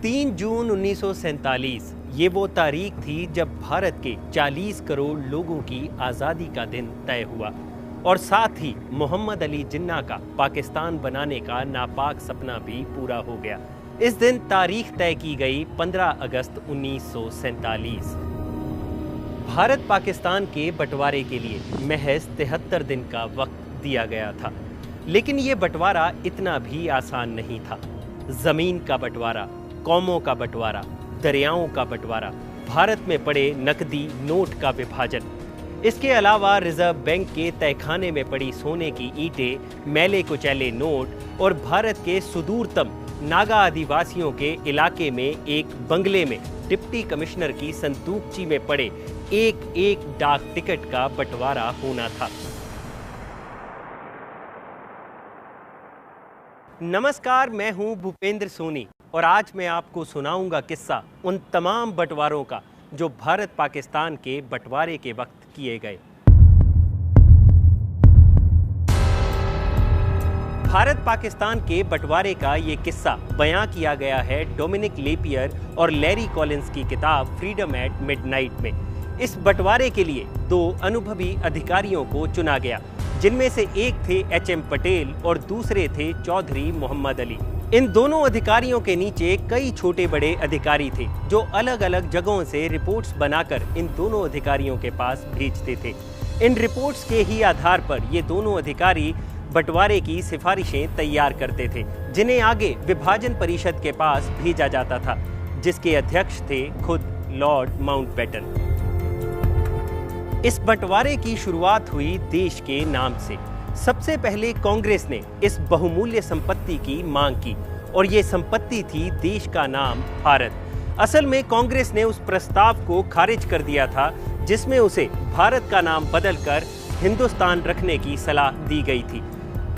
3 जून 1947 ये वो तारीख थी जब भारत के 40 करोड़ लोगों की आज़ादी का दिन तय हुआ और साथ ही मोहम्मद अली जिन्ना का पाकिस्तान बनाने का नापाक सपना भी पूरा हो गया। इस दिन तारीख तय की गई 15 अगस्त 1947। भारत पाकिस्तान के बंटवारे के लिए महज 73 दिन का वक्त दिया गया था, लेकिन ये बंटवारा इतना भी आसान नहीं था। जमीन का बंटवारा, कौमों का बंटवारा, दरियाओं का बंटवारा, भारत में पड़े नकदी नोट का विभाजन, इसके अलावा रिजर्व बैंक के तहखाने में पड़ी सोने की ईंटें, मैले कुचैले नोट और भारत के सुदूरतम नागा आदिवासियों के इलाके में एक बंगले में डिप्टी कमिश्नर की संदूकची में पड़े एक एक डाक टिकट का बंटवारा होना था। नमस्कार, मैं हूं भूपेंद्र सोनी और आज मैं आपको सुनाऊंगा किस्सा उन तमाम बंटवारों का जो भारत पाकिस्तान के बंटवारे के वक्त किए गए। भारत पाकिस्तान के बंटवारे का ये किस्सा बयां किया गया है डोमिनिक लेपियर और लैरी कॉलिंस की किताब फ्रीडम एट मिडनाइट में। इस बंटवारे के लिए 2 अनुभवी अधिकारियों को चुना गया, जिनमें से एक थे एच.एम. पटेल और दूसरे थे चौधरी मोहम्मद अली। इन दोनों अधिकारियों के नीचे कई छोटे बड़े अधिकारी थे जो अलग अलग जगहों से रिपोर्ट्स बनाकर इन दोनों अधिकारियों के पास भेजते थे। इन रिपोर्ट्स के ही आधार पर ये दोनों अधिकारी बंटवारे की सिफारिशें तैयार करते थे, जिन्हें आगे विभाजन परिषद के पास भेजा जाता था, जिसके अध्यक्ष थे खुद लॉर्ड माउंटबेटन। इस बंटवारे की शुरुआत हुई देश के नाम से। सबसे पहले कांग्रेस ने इस बहुमूल्य संपत्ति की मांग की और ये संपत्ति थी देश का नाम भारत। असल में कांग्रेस ने उस प्रस्ताव को खारिज कर दिया था जिसमें उसे भारत का नाम बदलकर हिंदुस्तान रखने की सलाह दी गई थी।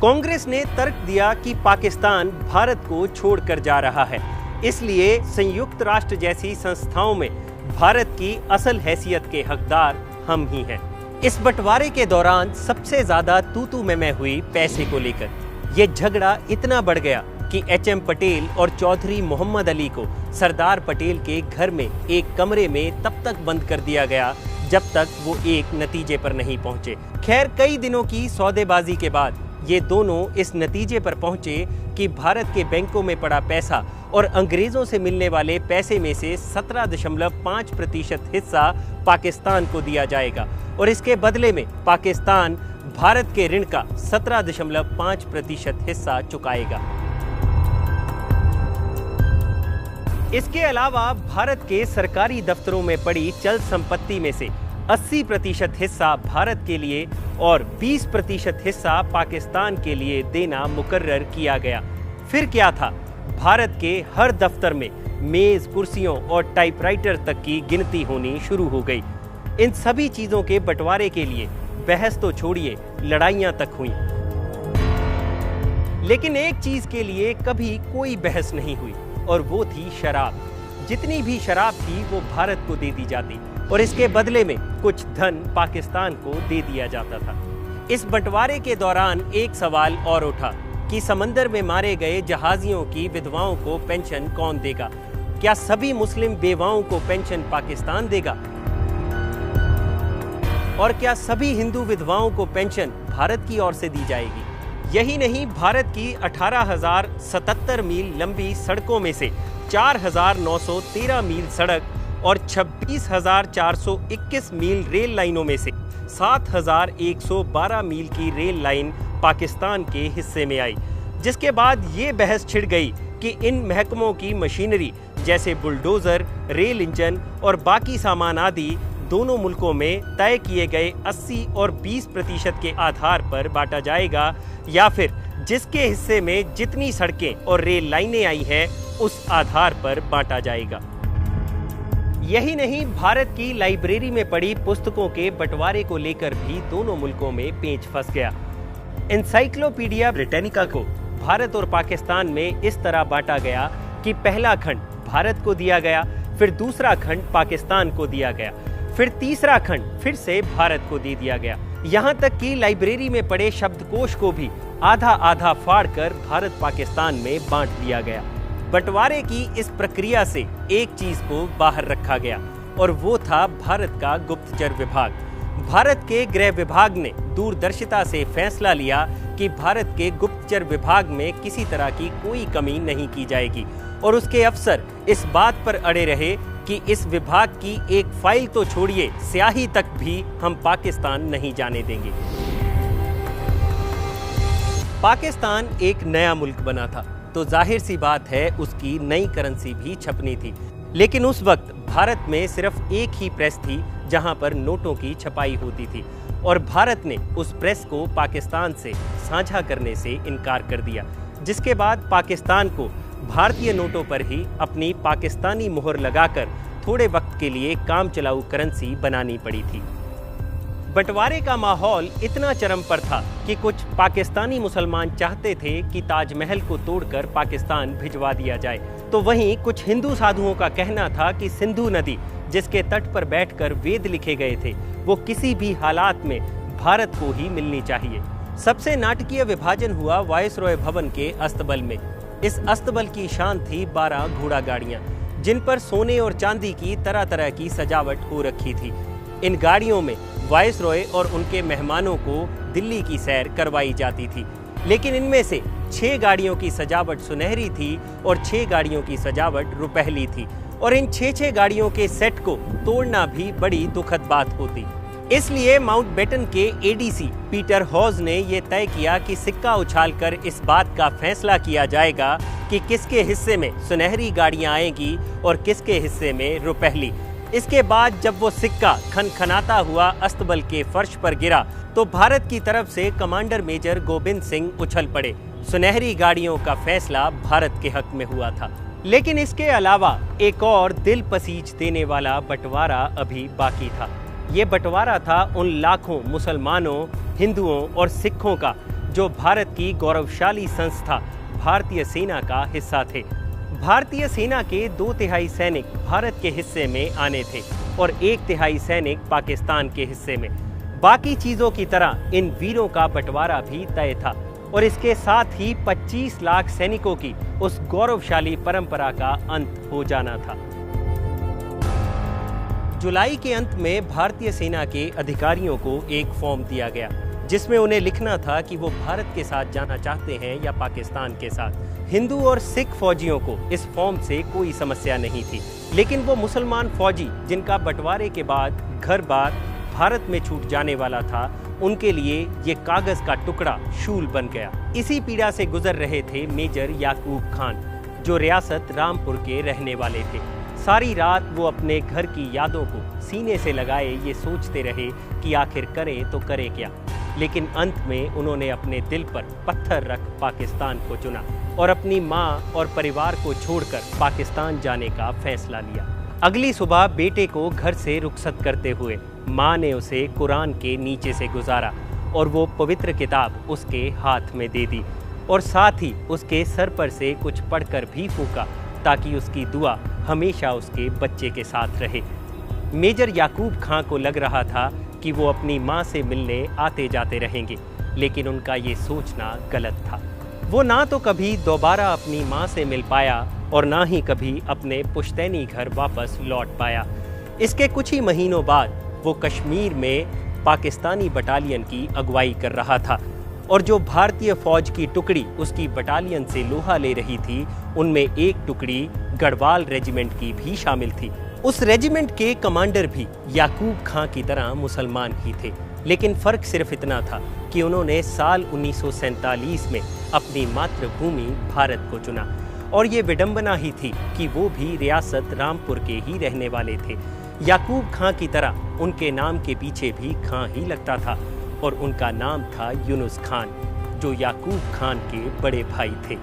कांग्रेस ने तर्क दिया कि पाकिस्तान भारत को छोड़कर जा रहा है, इसलिए संयुक्त राष्ट्र जैसी संस्थाओं में भारत की असल हैसियत के हकदार हम ही हैं। इस बंटवारे के दौरान सबसे ज्यादा तू मैं हुई पैसे को लेकर। ये झगड़ा इतना बढ़ गया कि एच.एम. पटेल और चौधरी मोहम्मद अली को सरदार पटेल के घर में एक कमरे में तब तक बंद कर दिया गया जब तक वो एक नतीजे पर नहीं पहुंचे। खैर, कई दिनों की सौदेबाजी के बाद ये दोनों इस नतीजे पर पहुंचे कि भारत के बैंकों में पड़ा पैसा और अंग्रेजों से मिलने वाले पैसे में से 17.5% हिस्सा पाकिस्तान को दिया जाएगा और इसके बदले में पाकिस्तान भारत के ऋण का 17.5% हिस्सा चुकाएगा। इसके अलावा भारत के सरकारी दफ्तरों में पड़ी चल संपत्ति में से 80% हिस्सा भारत के लिए और 20% हिस्सा पाकिस्तान के लिए देना मुकर्रर किया गया। फिर क्या था, भारत के हर दफ्तर में मेज, कुर्सियों और टाइपराइटर तक की गिनती होनी शुरू हो गई। इन सभी चीजों के बंटवारे के लिए बहस तो छोड़िए, लड़ाइयां तक हुई, लेकिन एक चीज के लिए कभी कोई बहस नहीं हुई और वो थी शराब। जितनी भी शराब थी वो भारत को दे दी जाती और इसके बदले में कुछ धन पाकिस्तान को दे दिया जाता था। इस बंटवारे के दौरान एक सवाल और उठा कि समंदर में मारे गए जहाजियों की विधवाओं को पेंशन कौन देगा? क्या सभी मुस्लिम बेवाओं को पेंशन पाकिस्तान देगा? और क्या सभी हिंदू विधवाओं को पेंशन भारत की ओर से दी जाएगी? यही नहीं, भारत की 18,077 मील लंबी सड़कों में से 4,913 मील सड़क और 26,421 मील रेल लाइनों में से 7,112 मील की रेल लाइन पाकिस्तान के हिस्से में आई, जिसके बाद ये बहस छिड़ गई कि इन महकमों की मशीनरी जैसे बुलडोजर, रेल इंजन और बाकी सामान आदि दोनों मुल्कों में तय किए गए 80 और 20% के आधार पर बांटा जाएगा या फिर जिसके हिस्से में जितनी सड़कें और रेल लाइनें आई हैं उस आधार पर बांटा जाएगा। यही नहीं, भारत की लाइब्रेरी में पड़ी पुस्तकों के बंटवारे को लेकर भी दोनों मुल्कों में पेंच फंस गया। एनसाइक्लोपीडिया ब्रिटानिका को भारत और पाकिस्तान में इस तरह बांटा गया कि पहला खंड भारत को दिया गया, फिर दूसरा खंड पाकिस्तान को दिया गया, फिर तीसरा खंड फिर से भारत को दे दिया गया। यहाँ तक कि लाइब्रेरी में पड़े शब्दकोश को भी आधा आधा फाड़कर भारत पाकिस्तान में बांट दिया गया। बंटवारे की इस प्रक्रिया से एक चीज को बाहर रखा गया और वो था भारत का गुप्तचर विभाग। भारत के गृह विभाग ने दूरदर्शिता से फैसला लिया कि भारत के गुप्तचर विभाग में किसी तरह की कोई कमी नहीं की जाएगी और उसके अफसर इस बात पर अड़े रहे कि इस विभाग की एक फाइल तो छोड़िए, स्याही तक भी हम पाकिस्तान नहीं जाने देंगे। पाकिस्तान एक नया मुल्क बना था तो जाहिर सी बात है उसकी नई करेंसी भी छपनी थी, लेकिन उस वक्त भारत में सिर्फ एक ही प्रेस थी जहां पर नोटों की छपाई होती थी और भारत ने उस प्रेस को पाकिस्तान से साझा करने से इनकार कर दिया, जिसके बाद पाकिस्तान को भारतीय नोटों पर ही अपनी पाकिस्तानी मोहर लगाकर थोड़े वक्त के लिए काम चलाऊ करेंसी बनानी पड़ी थी। बंटवारे का माहौल इतना चरम पर था कि कुछ पाकिस्तानी मुसलमान चाहते थे कि ताजमहल को तोड़कर पाकिस्तान भिजवा दिया जाए, तो वहीं कुछ हिंदू साधुओं का कहना था कि सिंधु नदी जिसके तट पर बैठकर वेद लिखे गए थे वो किसी भी हालात में भारत को ही मिलनी चाहिए। सबसे नाटकीय विभाजन हुआ वायसरॉय भवन के अस्तबल में। इस अस्तबल की शान थी 12 घोड़ा गाड़ियां, जिन पर सोने और चांदी की तरह तरह की सजावट हो रखी थी। इन गाड़ियों में वायसरॉय और उनके मेहमानों को दिल्ली की सैर करवाई जाती थी, लेकिन इनमें से 6 गाड़ियों की सजावट सुनहरी थी और 6 गाड़ियों की सजावट रुपहली थी और इन 6 गाड़ियों के सेट को तोड़ना भी बड़ी दुखद बात होती। इसलिए माउंटबेटन के एडीसी पीटर हॉज ने यह तय किया कि सिक्का उछालकर इस बात का फैसला किया जाएगा कि किसके हिस्से में सुनहरी गाड़ियां आएंगी और किसके हिस्से में रुपहली। इसके बाद जब वो सिक्का खनखनाता हुआ अस्तबल के फर्श पर गिरा तो भारत की तरफ से कमांडर मेजर गोविंद सिंह उछल पड़े। सुनहरी गाड़ियों का फैसला भारत के हक में हुआ था, लेकिन इसके अलावा एक और दिल पसीज देने वाला बंटवारा अभी बाकी था। ये बंटवारा था उन लाखों मुसलमानों, हिंदुओं और सिखों का जो भारत की गौरवशाली संस्था भारतीय सेना का हिस्सा थे। भारतीय सेना के 2/3 सैनिक भारत के हिस्से में आने थे और 1/3 सैनिक पाकिस्तान के हिस्से में। बाकी चीजों की तरह इन वीरों का बंटवारा भी तय था और इसके साथ ही 25 लाख सैनिकों की उस गौरवशाली परंपरा का अंत हो जाना था। जुलाई के अंत में भारतीय सेना के अधिकारियों को एक फॉर्म दिया गया जिसमें उन्हें लिखना था कि वो भारत के साथ जाना चाहते हैं या पाकिस्तान के साथ। हिंदू और सिख फौजियों को इस फॉर्म से कोई समस्या नहीं थी, लेकिन वो मुसलमान फौजी जिनका बंटवारे के बाद घर बार भारत में छूट जाने वाला था, उनके लिए ये कागज का टुकड़ा शूल बन गया। इसी पीड़ा से गुजर रहे थे मेजर याकूब खान, जो रियासत रामपुर के रहने वाले थे। सारी रात वो अपने घर की यादों को सीने से लगाए ये सोचते रहे कि आखिर करें तो करें क्या, लेकिन अंत में उन्होंने अपने दिल पर पत्थर रख पाकिस्तान को चुना और अपनी माँ और परिवार को छोड़कर पाकिस्तान जाने का फैसला लिया। अगली सुबह बेटे को घर से रुखसत करते हुए माँ ने उसे कुरान के नीचे से गुजारा और वो पवित्र किताब उसके हाथ में दे दी और साथ ही उसके सर पर से कुछ पढ़कर भी फूंका ताकि उसकी दुआ हमेशा उसके बच्चे के साथ रहे। मेजर याकूब खां को लग रहा था कि वो अपनी माँ से मिलने आते जाते रहेंगे, लेकिन उनका ये सोचना गलत था। वो ना तो कभी दोबारा अपनी माँ से मिल पाया और ना ही कभी अपने पुश्तैनी घर वापस लौट पाया। इसके कुछ ही महीनों बाद वो कश्मीर में पाकिस्तानी बटालियन की अगुवाई कर रहा था और जो भारतीय फौज की टुकड़ी उसकी बटालियन से लोहा ले रही थी, उनमें एक टुकड़ी गढ़वाल रेजिमेंट की भी शामिल थी। उस रेजिमेंट के कमांडर भी याकूब खां की तरह मुसलमान ही थे, लेकिन फर्क सिर्फ इतना था कि उन्होंने साल 1947 में अपनी मातृभूमि भारत को चुना और ये विडंबना ही थी कि वो भी रियासत रामपुर के ही रहने वाले थे। याकूब खां की तरह उनके नाम के पीछे भी खां ही लगता था और उनका नाम था यूनुस खान, जो याकूब खान के बड़े भाई थे।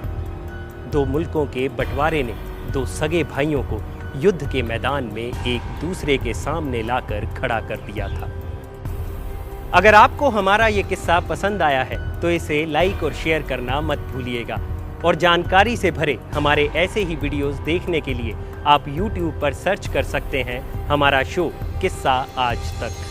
2 मुल्कों के बंटवारे ने 2 सगे भाइयों को युद्ध के मैदान में एक दूसरे के सामने लाकर खड़ा कर दिया था। अगर आपको हमारा ये किस्सा पसंद आया है तो इसे लाइक और शेयर करना मत भूलिएगा और जानकारी से भरे हमारे ऐसे ही वीडियोस देखने के लिए आप YouTube पर सर्च कर सकते हैं हमारा शो किस्सा आज तक।